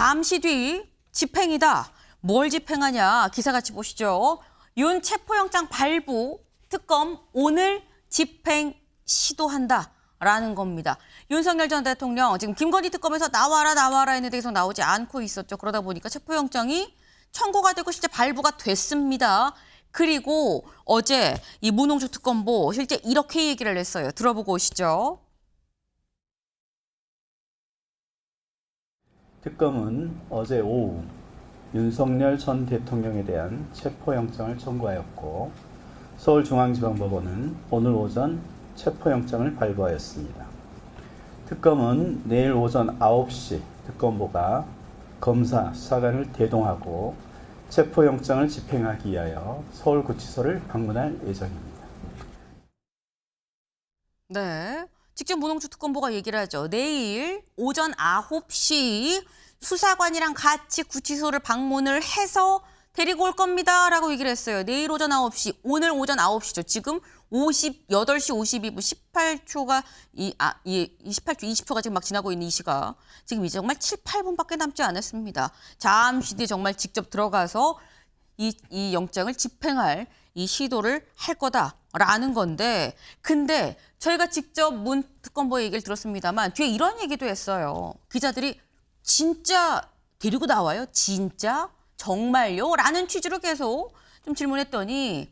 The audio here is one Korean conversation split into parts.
잠시 뒤 집행이다. 뭘 집행하냐? 기사같이 보시죠. 윤 체포영장 발부, 특검 오늘 집행 시도한다라는 겁니다. 윤석열 전 대통령 지금 김건희 특검에서 나와라 했는데 계속 나오지 않고 있었죠. 그러다 보니까 체포영장이 청구가 되고 실제 발부가 됐습니다. 그리고 어제 이 문홍주 특검보 실제 이렇게 얘기를 했어요. 들어보고 오시죠. 특검은 어제 오후 윤석열 전 대통령에 대한 체포영장을 청구하였고 서울중앙지방법원은 오늘 오전 체포영장을 발부하였습니다. 특검은 내일 오전 9시 특검보가 검사 수사관을 대동하고 체포영장을 집행하기 위하여 서울구치소를 방문할 예정입니다. 네, 직접 문홍주 특검보가 얘기를 하죠. 내일 오전 9시 수사관이랑 같이 구치소를 방문을 해서 데리고 올 겁니다. 라고 얘기를 했어요. 내일 오전 9시, 오늘 오전 9시죠. 지금 8시 52분 18초가, 28초, 20초가 지금 막 지나고 있는 이 시각. 지금 이제 정말 7, 8분밖에 남지 않았습니다. 잠시 뒤에 정말 직접 들어가서 이 영장을 집행할 이 시도를 할 거다라는 건데, 근데 저희가 직접 문 특검보의 얘기를 들었습니다만 뒤에 이런 얘기도 했어요. 기자들이 진짜 데리고 나와요? 진짜? 정말요? 라는 취지로 계속 좀 질문했더니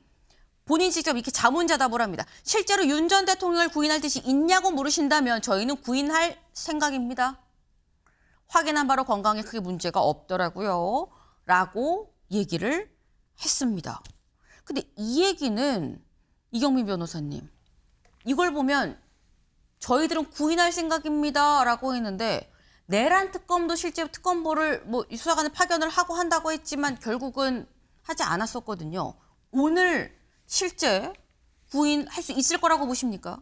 본인 직접 이렇게 자문자답을 합니다. 실제로 윤 전 대통령을 구인할 뜻이 있냐고 물으신다면 저희는 구인할 생각입니다. 확인한 바로 건강에 크게 문제가 없더라고요. 라고 얘기를 했습니다. 근데 이 얘기는 이경민 변호사님, 이걸 보면 저희들은 구인할 생각입니다. 라고 했는데 내란 특검도 실제 특검보를 수사관을 파견을 하고 한다고 했지만 결국은 하지 않았었거든요. 오늘 실제 구인할 수 있을 거라고 보십니까?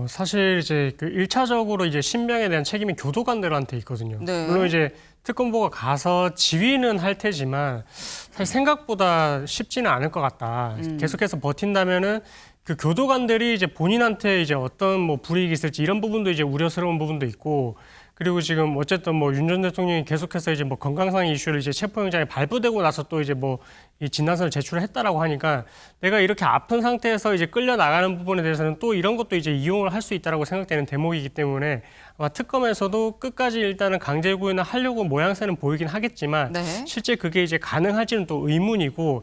사실 이제 그 1차적으로 이제 신병에 대한 책임이 교도관들한테 있거든요. 네. 물론 이제 특검보가 가서 지휘는 할 테지만 사실 생각보다 쉽지는 않을 것 같다. 계속해서 버틴다면은 그 교도관들이 이제 본인한테 이제 어떤 뭐 불이익이 있을지 이런 부분도 이제 우려스러운 부분도 있고, 그리고 지금 어쨌든 뭐 윤 전 대통령이 계속해서 이제 뭐 건강상 이슈를 이제 체포영장에 발부되고 나서 또 이제 뭐 이 진단서를 제출을 했다라고 하니까 내가 이렇게 아픈 상태에서 이제 끌려 나가는 부분에 대해서는 또 이런 것도 이제 이용을 할 수 있다라고 생각되는 대목이기 때문에 아마 특검에서도 끝까지 일단은 강제 구인을 하려고 모양새는 보이긴 하겠지만 네. 실제 그게 이제 가능할지는 또 의문이고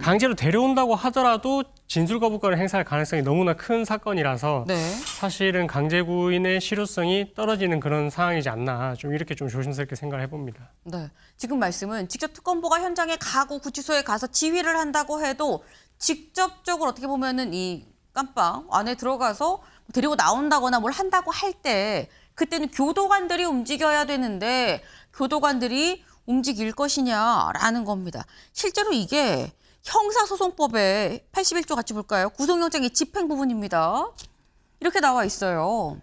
강제로 데려온다고 하더라도 진술 거부권을 행사할 가능성이 너무나 큰 사건이라서 네. 사실은 강제 구인의 실효성이 떨어지는 그런 상황이지 않나 좀 이렇게 좀 조심스럽게 생각을 해봅니다. 네. 지금 말씀은 직접 특검보가 현장에 가고 구치소에 가서 지휘를 한다고 해도 직접적으로 어떻게 보면은 이 깜빵 안에 들어가서 데리고 나온다거나 뭘 한다고 할 때 그때는 교도관들이 움직여야 되는데 교도관들이 움직일 것이냐라는 겁니다. 실제로 이게 형사소송법의 81조 같이 볼까요? 구속영장의 집행 부분입니다. 이렇게 나와 있어요.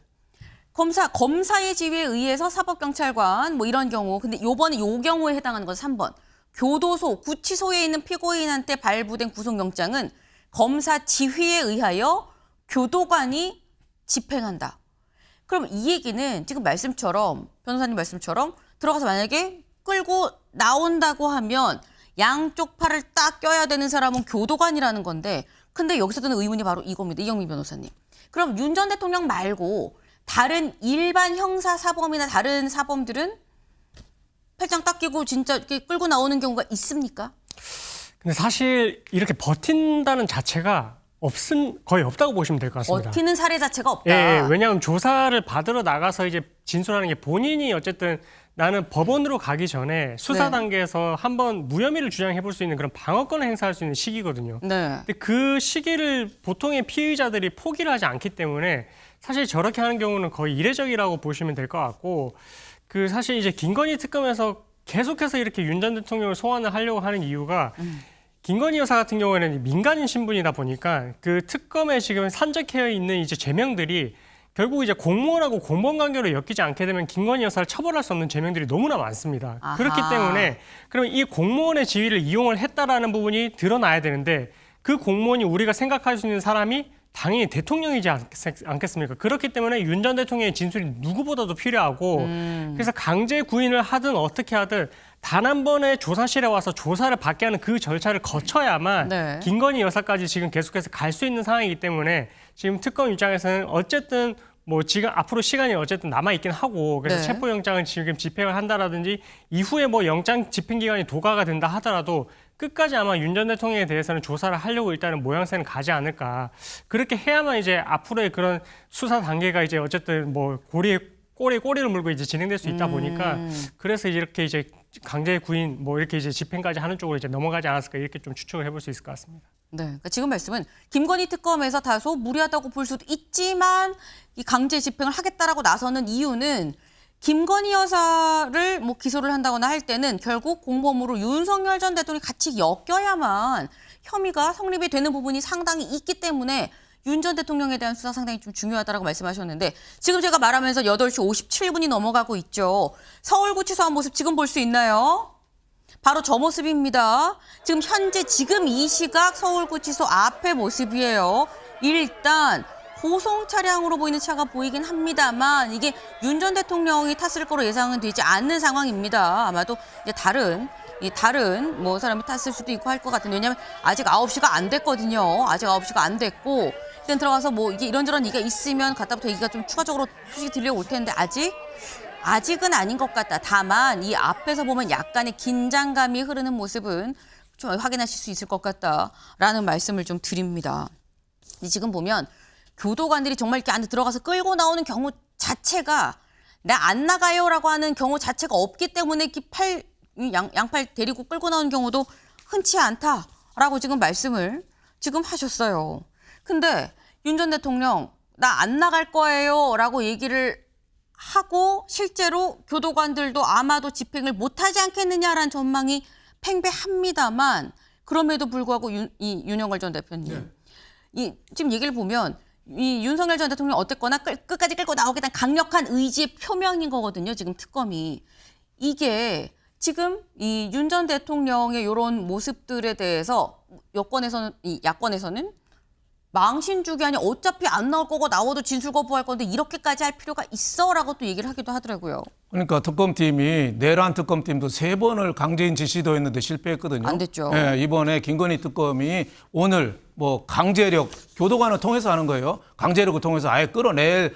검사의 지휘에 의해서 사법경찰관 뭐 이런 경우, 근데 요번에 요 경우에 해당하는 건 3번. 교도소, 구치소에 있는 피고인한테 발부된 구속영장은 검사 지휘에 의하여 교도관이 집행한다. 그럼 이 얘기는 지금 말씀처럼, 변호사님 말씀처럼 들어가서 만약에 끌고 나온다고 하면 양쪽 팔을 딱 껴야 되는 사람은 교도관이라는 건데, 근데 여기서 드는 의문이 바로 이겁니다. 이경민 변호사님. 그럼 윤 전 대통령 말고 다른 일반 형사 사범이나 다른 사범들은 팔짱 딱 끼고 진짜 이렇게 끌고 나오는 경우가 있습니까? 근데 사실 이렇게 버틴다는 자체가 거의 없다고 보시면 될 것 같습니다. 버티는 사례 자체가 없다. 예, 왜냐하면 조사를 받으러 나가서 이제 진술하는 게 본인이 어쨌든 나는 법원으로 가기 전에 수사 네. 단계에서 한번 무혐의를 주장해 볼 수 있는 그런 방어권을 행사할 수 있는 시기거든요. 네. 근데 그 시기를 보통의 피의자들이 포기를 하지 않기 때문에 사실 저렇게 하는 경우는 거의 이례적이라고 보시면 될 것 같고, 그 사실 이제 김건희 특검에서 계속해서 이렇게 윤 전 대통령을 소환을 하려고 하는 이유가 김건희 여사 같은 경우에는 민간인 신분이다 보니까 그 특검에 지금 산적해 있는 이제 죄명들이 결국 이제 공무원하고 공무원 관계로 엮이지 않게 되면 김건희 여사를 처벌할 수 없는 죄명들이 너무나 많습니다. 아하. 그렇기 때문에 그러면 이 공무원의 지위를 이용을 했다라는 부분이 드러나야 되는데 그 공무원이 우리가 생각할 수 있는 사람이 당연히 대통령이지 않겠습니까? 그렇기 때문에 윤 전 대통령의 진술이 누구보다도 필요하고 그래서 강제 구인을 하든 어떻게 하든 단 한 번의 조사실에 와서 조사를 받게 하는 그 절차를 거쳐야만 네. 김건희 여사까지 지금 계속해서 갈 수 있는 상황이기 때문에 지금 특검 입장에서는 어쨌든 뭐 지금 앞으로 시간이 어쨌든 남아 있긴 하고 그래서 네. 체포영장을 지금 집행을 한다라든지 이후에 뭐 영장 집행 기간이 도과가 된다 하더라도 끝까지 아마 윤 전 대통령에 대해서는 조사를 하려고 일단은 모양새는 가지 않을까. 그렇게 해야만 이제 앞으로의 그런 수사 단계가 이제 어쨌든 뭐 꼬리를 물고 이제 진행될 수 있다 보니까 그래서 이렇게 이제 강제 구인 뭐 이렇게 이제 집행까지 하는 쪽으로 이제 넘어가지 않았을까 이렇게 좀 추측을 해볼 수 있을 것 같습니다. 네, 그러니까 지금 말씀은 김건희 특검에서 다소 무리하다고 볼 수도 있지만 이 강제 집행을 하겠다라고 나서는 이유는 김건희 여사를 뭐 기소를 한다거나 할 때는 결국 공범으로 윤석열 전 대통령이 같이 엮여야만 혐의가 성립이 되는 부분이 상당히 있기 때문에 윤 전 대통령에 대한 수사 상당히 좀 중요하다라고 말씀하셨는데 지금 제가 말하면서 8시 57분이 넘어가고 있죠. 서울구치소 한 모습 지금 볼 수 있나요? 바로 저 모습입니다. 지금 현재 지금 이 시각 서울구치소 앞의 모습이에요. 일단 고송 차량으로 보이는 차가 보이긴 합니다만 이게 윤 전 대통령이 탔을 거로 예상은 되지 않는 상황입니다. 아마도 이제 다른 뭐 사람이 탔을 수도 있고 할 것 같은데 왜냐하면 아직 9시가 안 됐거든요. 아직 9시가 안 됐고 일단 들어가서 뭐 이게 이런저런 얘기가 있으면 갖다부터 얘기가 좀 추가적으로 소식이 들려올 텐데 아직은 아닌 것 같다. 다만 이 앞에서 보면 약간의 긴장감이 흐르는 모습은 좀 확인하실 수 있을 것 같다라는 말씀을 좀 드립니다. 지금 보면 교도관들이 정말 이렇게 안에 들어가서 끌고 나오는 경우 자체가 나 안 나가요라고 하는 경우 자체가 없기 때문에 이렇게 양팔 데리고 끌고 나오는 경우도 흔치 않다라고 지금 말씀을 지금 하셨어요. 근데 윤 전 대통령 나 안 나갈 거예요라고 얘기를 하고 실제로 교도관들도 아마도 집행을 못하지 않겠느냐라는 전망이 팽배합니다만 그럼에도 불구하고 윤석열 전 대표님 지금 얘기를 보면 이 윤석열 전 대통령 어쨌거나 끝까지 끌고 나오겠다는 강력한 의지의 표명인 거거든요. 지금 특검이 이게 지금 이 윤 전 대통령의 이런 모습들에 대해서 야권에서는 망신주기 아니 어차피 안 나올 거고 나와도 진술 거부할 건데 이렇게까지 할 필요가 있어라고 또 얘기를 하기도 하더라고요. 그러니까 특검팀이 내란 특검팀도 3번을 강제인 지시도했는데 실패했거든요. 안 됐죠. 네, 이번에 김건희 특검이 오늘 뭐 강제력 교도관을 통해서 하는 거예요. 강제력을 통해서 아예 끌어낼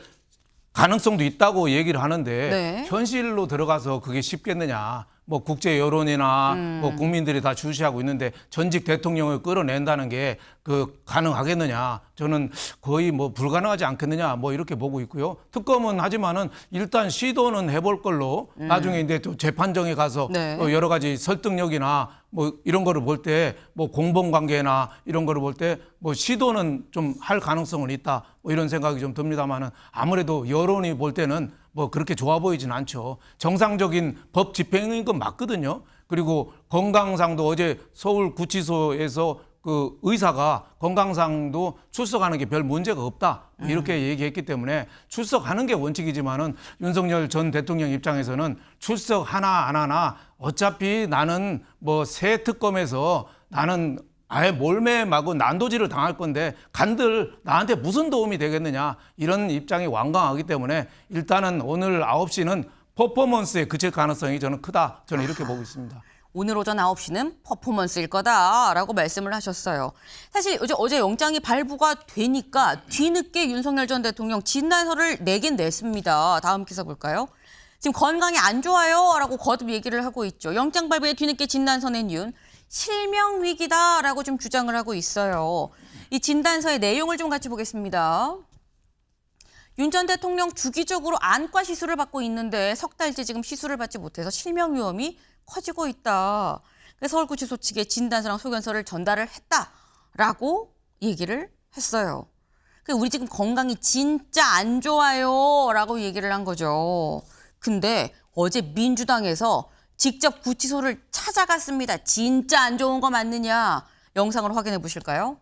가능성도 있다고 얘기를 하는데 네. 현실로 들어가서 그게 쉽겠느냐. 뭐 국제 여론이나 뭐 국민들이 다 주시하고 있는데 전직 대통령을 끌어낸다는 게 그 가능하겠느냐. 저는 거의 뭐 불가능하지 않겠느냐. 뭐 이렇게 보고 있고요. 특검은 하지만은 일단 시도는 해볼 걸로 나중에 이제 또 재판정에 가서 네. 여러 가지 설득력이나 뭐 이런 거를 볼 때 뭐 공범관계나 이런 거를 볼 때 뭐 시도는 좀 할 가능성은 있다. 뭐 이런 생각이 좀 듭니다만은 아무래도 여론이 볼 때는 뭐 그렇게 좋아 보이진 않죠. 정상적인 법 집행인 건 맞거든요. 그리고 건강상도 어제 서울구치소에서 그 의사가 건강상도 출석하는 게 별 문제가 없다. 이렇게 얘기했기 때문에 출석하는 게 원칙이지만은 윤석열 전 대통령 입장에서는 출석 하나 안 하나 어차피 나는 뭐 새 특검에서 나는 아예 몰매마고 난도질을 당할 건데 간들 나한테 무슨 도움이 되겠느냐 이런 입장이 완강하기 때문에 일단은 오늘 9시는 퍼포먼스에 그칠 가능성이 저는 크다. 저는 이렇게 보고 있습니다. 오늘 오전 9시는 퍼포먼스일 거다라고 말씀을 하셨어요. 사실 어제 영장이 발부가 되니까 뒤늦게 윤석열 전 대통령 진단서를 내긴 냈습니다. 다음 기사 볼까요? 지금 건강이 안 좋아요라고 거듭 얘기를 하고 있죠. 영장 발부에 뒤늦게 진단서 낸 윤. 실명 위기다라고 좀 주장을 하고 있어요. 이 진단서의 내용을 좀 같이 보겠습니다. 윤 전 대통령 주기적으로 안과 시술을 받고 있는데 석 달째 지금 시술을 받지 못해서 실명 위험이 커지고 있다. 그래서 서울구치소 측에 진단서랑 소견서를 전달을 했다라고 얘기를 했어요. 우리 지금 건강이 진짜 안 좋아요라고 얘기를 한 거죠. 근데 어제 민주당에서 직접 구치소를 찾아갔습니다. 진짜 안 좋은 거 맞느냐? 영상으로 확인해 보실까요?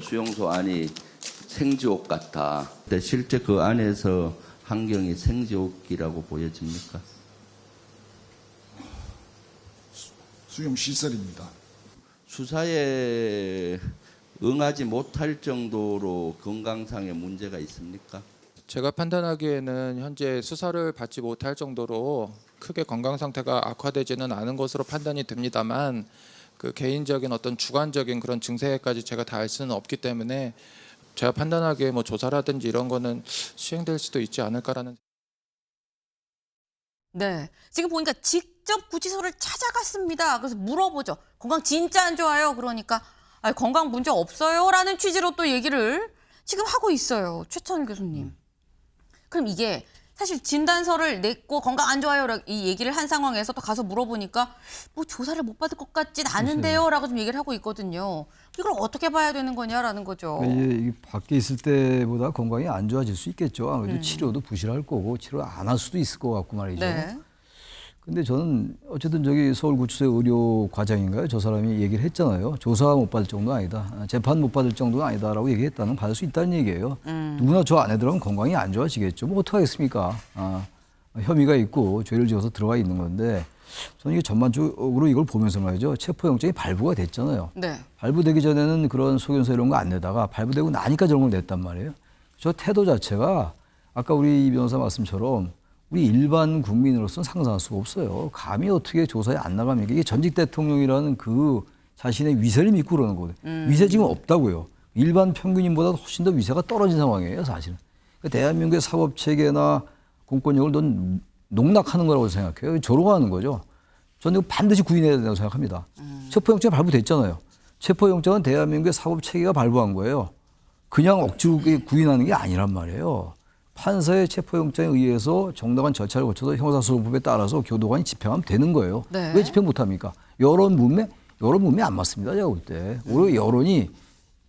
수용소 안이 생지옥 같다. 근데 실제 그 안에서 환경이 생지옥기라고 보여집니까? 수용 시설입니다. 수사에 응하지 못할 정도로 건강상의 문제가 있습니까? 제가 판단하기에는 현재 수사를 받지 못할 정도로 크게 건강 상태가 악화되지는 않은 것으로 판단이 됩니다만 그 개인적인 어떤 주관적인 그런 증세까지 제가 다 알 수는 없기 때문에 제가 판단하기에 뭐 조사라든지 이런 거는 시행될 수도 있지 않을까라는. 네. 지금 보니까 직접 구치소를 찾아갔습니다. 그래서 물어보죠. 건강 진짜 안 좋아요. 그러니까 아니, 건강 문제 없어요. 라는 취지로 또 얘기를 지금 하고 있어요. 최찬 교수님. 그럼 이게 사실 진단서를 냈고 건강 안 좋아요. 이 얘기를 한 상황에서 또 가서 물어보니까 뭐 조사를 못 받을 것 같진 않은데요. 라고 좀 얘기를 하고 있거든요. 이걸 어떻게 봐야 되는 거냐라는 거죠. 이게 밖에 있을 때보다 건강이 안 좋아질 수 있겠죠. 아무래도 치료도 부실할 거고 치료 안 할 수도 있을 것 같고 말이죠. 네. 근데 저는 어쨌든 저기 서울구치소의 의료 과장인가요? 저 사람이 얘기를 했잖아요. 조사 못 받을 정도는 아니다. 재판 못 받을 정도는 아니다라고 얘기했다는 받을 수 있다는 얘기예요. 누구나 저 안에 들어가면 건강이 안 좋아지겠죠. 뭐 어떻게 하겠습니까? 혐의가 있고 죄를 지어서 들어가 있는 건데 저는 이게 전반적으로 이걸 보면서 말이죠. 체포영장이 발부가 됐잖아요. 네. 발부되기 전에는 그런 소견서 이런 거 안 내다가 발부되고 나니까 저런 걸 냈단 말이에요. 저 태도 자체가 아까 우리 이 변호사 말씀처럼 우리 일반 국민으로서는 상상할 수가 없어요. 감히 어떻게 조사에 안 나갑니까? 이게 전직 대통령이라는 그 자신의 위세를 믿고 그러는 거예요. 위세 지금 없다고요. 일반 평균인보다 훨씬 더 위세가 떨어진 상황이에요, 사실은. 그러니까 대한민국의 사법체계나 공권력을 넌 농락하는 거라고 생각해요. 조롱하는 거죠. 저는 이거 반드시 구인해야 된다고 생각합니다. 체포영장 발부됐잖아요. 체포영장은 대한민국의 사법체계가 발부한 거예요. 그냥 억지로 구인하는 게 아니란 말이에요. 판사의 체포영장에 의해서 정당한 절차를 거쳐서 형사소송법에 따라서 교도관이 집행하면 되는 거예요. 네. 왜 집행 못합니까? 여론 문매 안 맞습니다. 제가 볼 때. 오히려 여론이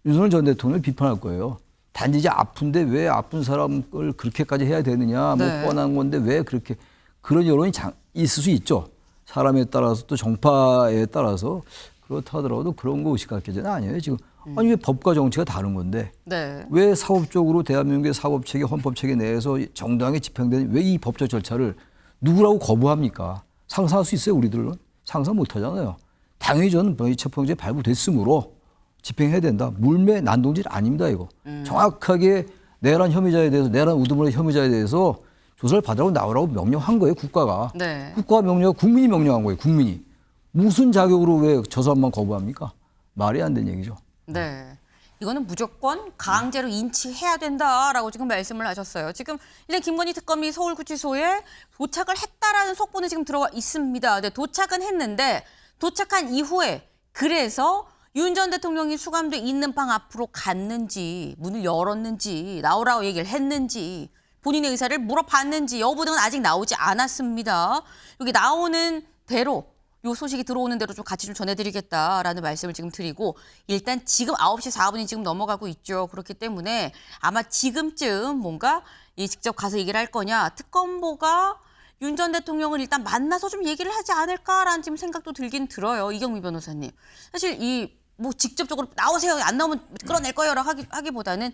윤석열 전 대통령을 비판할 거예요. 단지 이제 아픈데 왜 아픈 사람을 그렇게까지 해야 되느냐. 네. 뭐 뻔한 건데 왜 그렇게. 그런 여론이 있을 수 있죠. 사람에 따라서 또 정파에 따라서. 그렇다 하더라도 그런 거 의식할 게는 아니에요. 지금. 아니 왜 법과 정치가 다른 건데 네. 왜 사법적으로 대한민국의 사법체계 헌법체계 내에서 정당하게 집행되는 왜 이 법적 절차를 누구라고 거부합니까? 상상할 수 있어요 우리들은? 상상 못하잖아요. 당연히 저는 체포영장이 발부됐으므로 집행해야 된다. 물매 난동질 아닙니다 이거. 정확하게 내란 혐의자에 대해서 내란 우두머리 혐의자에 대해서 조사를 받으라고 나오라고 명령한 거예요 국가가. 네. 국가가 명령 국민이 명령한 거예요 국민이. 무슨 자격으로 왜 저 사람만 거부합니까? 말이 안 되는 얘기죠. 네. 이거는 무조건 강제로 인치해야 된다라고 지금 말씀을 하셨어요. 지금 일단 김건희 특검이 서울구치소에 도착을 했다라는 속보는 지금 들어와 있습니다. 네, 도착은 했는데 도착한 이후에 그래서 윤 전 대통령이 수감돼 있는 방 앞으로 갔는지 문을 열었는지 나오라고 얘기를 했는지 본인의 의사를 물어봤는지 여부 등은 아직 나오지 않았습니다. 여기 나오는 대로 요 소식이 들어오는 대로 좀 같이 좀 전해드리겠다라는 말씀을 지금 드리고 일단 지금 9시 4분이 지금 넘어가고 있죠. 그렇기 때문에 아마 지금쯤 뭔가 직접 가서 얘기를 할 거냐 특검보가 윤 전 대통령을 일단 만나서 좀 얘기를 하지 않을까라는 지금 생각도 들긴 들어요. 이경미 변호사님. 사실 뭐 직접적으로 나오세요. 안 나오면 끌어낼 거예요라고 하기보다는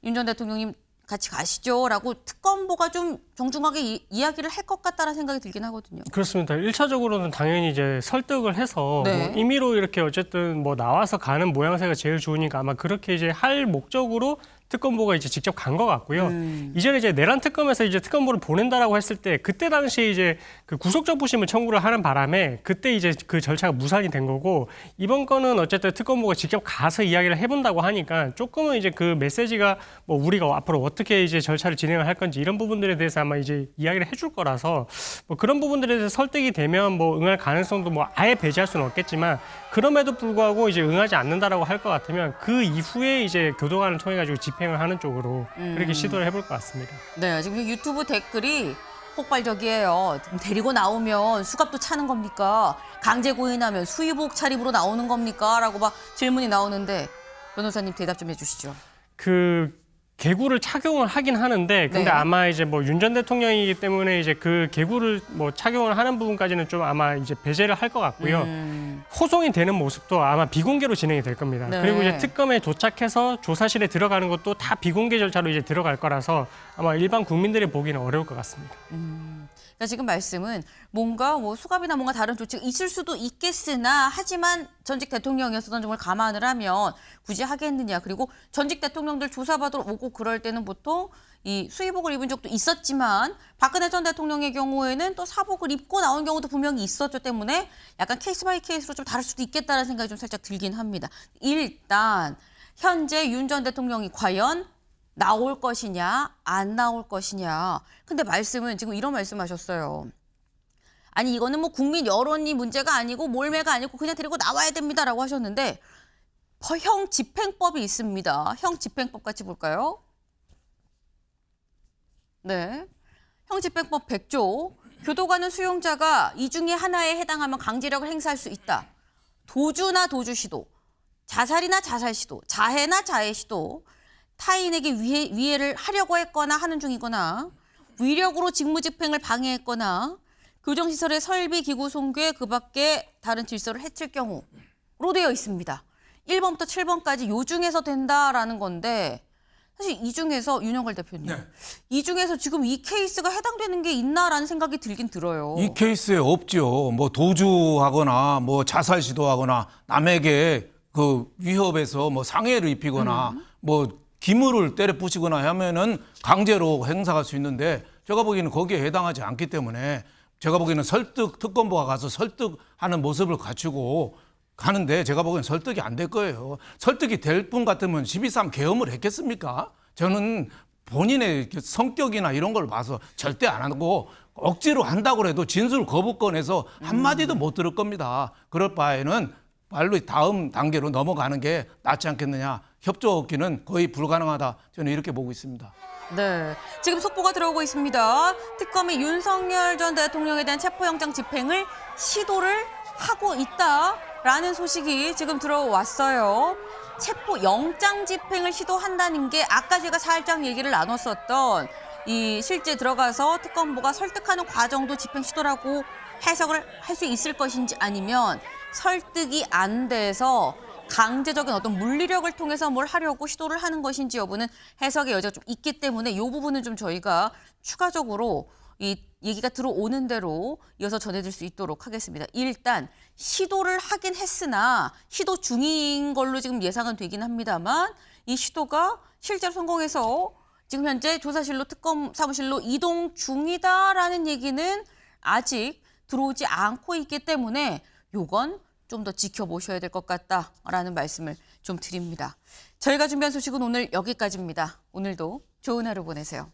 윤 전 대통령님 같이 가시죠라고 특검보가 좀 정중하게 이야기를 할 것 같다는 생각이 들긴 하거든요. 그렇습니다. 1차적으로는 당연히 이제 설득을 해서 네. 뭐 임의로 이렇게 어쨌든 뭐 나와서 가는 모양새가 제일 좋으니까 아마 그렇게 이제 할 목적으로 특검보가 이제 직접 간 것 같고요. 이전에 이제 내란 특검에서 이제 특검보를 보낸다라고 했을 때 그때 당시에 이제 그 구속적부심을 청구를 하는 바람에 그때 이제 그 절차가 무산이 된 거고 이번 건은 어쨌든 특검보가 직접 가서 이야기를 해본다고 하니까 조금은 이제 그 메시지가 뭐 우리가 앞으로 어떻게 이제 절차를 진행을 할 건지 이런 부분들에 대해서 아마 이제 이야기를 해줄 거라서 뭐 그런 부분들에 대해서 설득이 되면 뭐 응할 가능성도 뭐 아예 배제할 수는 없겠지만 그럼에도 불구하고 이제 응하지 않는다라고 할 것 같으면 그 이후에 이제 교도관을 통해 가지고 집행을 하는 쪽으로 그렇게 시도를 해볼 것 같습니다. 네, 지금 유튜브 댓글이 폭발적이에요. 데리고 나오면 수갑도 차는 겁니까? 강제 고인하면 수의복 차림으로 나오는 겁니까? 라고 막 질문이 나오는데 변호사님 대답 좀 해주시죠. 그 개구를 착용을 하긴 하는데 근데 네. 아마 이제 뭐 윤 전 대통령이기 때문에 이제 그 개구를 뭐 착용을 하는 부분까지는 좀 아마 이제 배제를 할 것 같고요. 호송이 되는 모습도 아마 비공개로 진행이 될 겁니다. 네. 그리고 이제 특검에 도착해서 조사실에 들어가는 것도 다 비공개 절차로 이제 들어갈 거라서 아마 일반 국민들이 보기는 어려울 것 같습니다. 그러니까 지금 말씀은 뭔가 뭐 수갑이나 뭔가 다른 조치가 있을 수도 있겠으나 하지만 전직 대통령이었던 점을 감안을 하면 굳이 하겠느냐. 그리고 전직 대통령들 조사받으러 오고 그럴 때는 보통 이 수의복을 입은 적도 있었지만 박근혜 전 대통령의 경우에는 또 사복을 입고 나온 경우도 분명히 있었기 때문에 약간 케이스 바이 케이스로 좀 다를 수도 있겠다는 생각이 좀 살짝 들긴 합니다. 일단 현재 윤 전 대통령이 과연 나올 것이냐 안 나올 것이냐. 근데 말씀은 지금 이런 말씀하셨어요. 아니 이거는 뭐 국민 여론이 문제가 아니고 몰매가 아니고 그냥 데리고 나와야 됩니다라고 하셨는데 형 집행법이 있습니다. 형 집행법 같이 볼까요? 네. 형 집행법 100조. 교도관은 수용자가 이 중에 하나에 해당하면 강제력을 행사할 수 있다. 도주나 도주 시도, 자살이나 자살 시도, 자해나 자해 시도, 타인에게 위해를 하려고 했거나 하는 중이거나 위력으로 직무집행을 방해했거나 교정시설의 설비, 기구 손괴, 그 밖에 다른 질서를 해칠 경우로 되어 있습니다. 1번부터 7번까지 요 중에서 된다라는 건데 사실 이 중에서 윤영걸 대표님, 이 중에서 지금 이 케이스가 해당되는 게 있나라는 생각이 들긴 들어요. 이 케이스에 없죠. 뭐 도주하거나 뭐 자살 시도하거나 남에게 그 위협해서 뭐 상해를 입히거나 뭐 기물을 때려 부시거나 하면은 강제로 행사할 수 있는데 제가 보기에는 거기에 해당하지 않기 때문에 제가 보기에는 설득 특검부가 가서 설득하는 모습을 갖추고 가는데 제가 보기에는 설득이 안 될 거예요. 설득이 될 분 같으면 12.3 계엄을 했겠습니까? 저는 본인의 성격이나 이런 걸 봐서 절대 안 하고 억지로 한다고 해도 진술 거부권에서 한마디도 못 들을 겁니다. 그럴 바에는 빨리 다음 단계로 넘어가는 게 낫지 않겠느냐. 협조 없기는 거의 불가능하다. 저는 이렇게 보고 있습니다. 네, 지금 속보가 들어오고 있습니다. 특검이 윤석열 전 대통령에 대한 체포영장 집행을 시도를 하고 있다라는 소식이 지금 들어왔어요. 체포영장 집행을 시도한다는 게 아까 제가 살짝 얘기를 나눴었던 이 실제 들어가서 특검부가 설득하는 과정도 집행 시도라고 해석을 할 수 있을 것인지 아니면 설득이 안 돼서 강제적인 어떤 물리력을 통해서 뭘 하려고 시도를 하는 것인지 여부는 해석의 여지가 좀 있기 때문에 이 부분은 좀 저희가 추가적으로 이 얘기가 들어오는 대로 이어서 전해드릴 수 있도록 하겠습니다. 일단 시도를 하긴 했으나 시도 중인 걸로 지금 예상은 되긴 합니다만 이 시도가 실제로 성공해서 지금 현재 조사실로 특검 사무실로 이동 중이다라는 얘기는 아직 들어오지 않고 있기 때문에 요건 좀 더 지켜보셔야 될 것 같다라는 말씀을 좀 드립니다. 저희가 준비한 소식은 오늘 여기까지입니다. 오늘도 좋은 하루 보내세요.